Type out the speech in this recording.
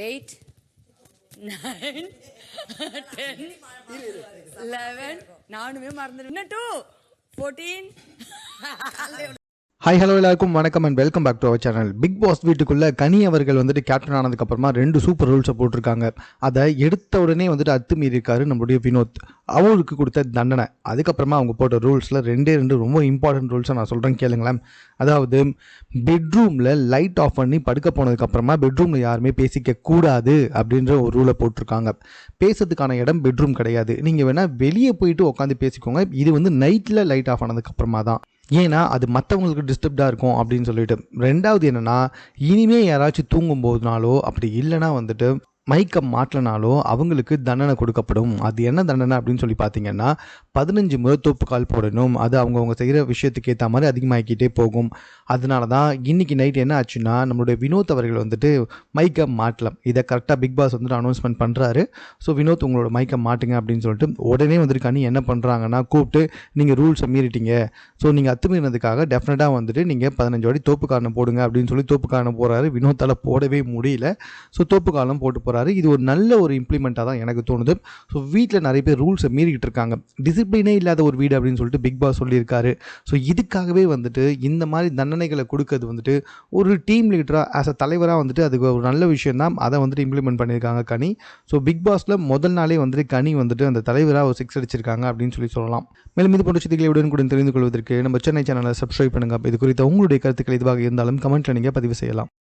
8, 9, 10, 11. நானுமே மறந்துடுவேன். இன்னும் 2, 14. Hi hello எல்லாருக்கும் வணக்கம் and welcome back to our channel. Bigg Boss வீட்டுக்குள்ளே கனி அவர்கள் வந்துட்டு கேப்டன் ஆனதுக்கப்புறமா 2 சூப்பர் ரூல்ஸை போட்டிருக்காங்க. அதை எடுத்த உடனே வந்துட்டு அத்துமீறி இருக்காரு நம்மளுடைய வினோத். அவருக்கு கொடுத்த தண்டனை, அதுக்கப்புறமா அவங்க போட்ட ரூல்ஸில் 2 ரொம்ப இம்பார்ட்டன்ட் ரூல்ஸை நான் சொல்கிறேன் கேளுங்களேன். அதாவது பெட்ரூமில் லைட் ஆஃப் பண்ணி படுக்க போனதுக்கப்புறமா பெட்ரூமில் யாருமே பேசிக்க கூடாது அப்படின்ற ஒரு ரூலை போட்டிருக்காங்க. பேசுறதுக்கான இடம் பெட்ரூம் கிடையாது. நீங்கள் வேணால் வெளியே போயிட்டு உட்காந்து பேசிக்கோங்க. இது வந்து நைட்டில் லைட் ஆஃப் ஆனதுக்கப்புறமா தான். ஏன்னா அது மற்றவங்களுக்கு டிஸ்டர்ப்டாக இருக்கும் அப்படின்னு சொல்லிட்டு. 2வது என்னென்னா, இனிமேல் யாராச்சும் தூங்கும்போதுனாலோ அப்படி இல்லைனா வந்துட்டு மைக்கை மாட்டலனாலோ அவங்களுக்கு தண்டனை கொடுக்கப்படும். அது என்ன தண்டனை அப்படின்னு சொல்லி பார்த்தீங்கன்னா, 15 முறை தோப்பு கால் போடணும். அது அவங்கவுங்க செய்கிற விஷயத்துக்கு ஏற்ற மாதிரி அதிகமாகிக்கிட்டே போகும். அதனால தான் இன்றைக்கி நைட் என்ன ஆச்சுன்னா, நம்மளுடைய வினோத் அவர்கள் வந்துட்டு மைக்கை மாட்டலாம். இதை கரெக்டாக பிக் பாஸ் வந்துட்டு அனௌன்ஸ்மெண்ட் பண்ணுறாரு. ஸோ வினோத் உங்களோட மைக்கை மாட்டுங்க அப்படின்னு சொல்லிட்டு உடனே வந்துட்டு கனி என்ன பண்ணுறாங்கன்னா, கூப்பிட்டு நீங்கள் ரூல்ஸை மீறிட்டீங்க, ஸோ நீங்கள் அத்துமீறினதுக்காக டெஃபினட்டாக வந்துட்டு நீங்கள் 15 வாட்டி தோப்பு காரணம் போடுங்க அப்படின்னு சொல்லி தோப்பு காரணம் போடுறாரு. வினோத்தால் போடவே முடியல. ஸோ தோப்பு காரணம் போட்டு போகிறாரு. இது ஒரு நல்ல ஒரு இம்ப்ளிமெண்ட்டாக தான் எனக்கு தோணுது. ஸோ வீட்டில் நிறைய பேர் ரூல்ஸை மீறிக்கிட்டு இருக்காங்க. டிசிப்ளினே இல்லாத ஒரு வீடு அப்படின்னு சொல்லிட்டு பிக் பாஸ் சொல்லியிருக்காரு. ஸோ இதுக்காகவே வந்துட்டு இந்த மாதிரி தண்டனைகளை கொடுக்கறது வந்துட்டு ஒரு டீம் லீடராக ஆஸ் அ தலைவராக வந்துட்டு அதுக்கு ஒரு நல்ல விஷயம் தான். அதை வந்துட்டு இம்ப்ளிமெண்ட் பண்ணியிருக்காங்க கனி. ஸோ பிக் பாஸில் முதல் நாளே வந்துட்டு கனி வந்துட்டு அந்த தலைவராக ஒரு 6 அடிச்சிருக்காங்க அப்படின்னு சொல்லலாம். மேலும் இது போன்ற செய்திகளை உடனுக்குடன் தெரிந்து கொள்வதற்கு நம்ம சென்னை சேனலை சப்ஸ்கிரைப் பண்ணுங்கள். இது குறித்த உங்களுடைய கருத்துக்கள் எதுவாக இருந்தாலும் கமெண்ட்டில் நீங்கள் பதிவு செய்யலாம்.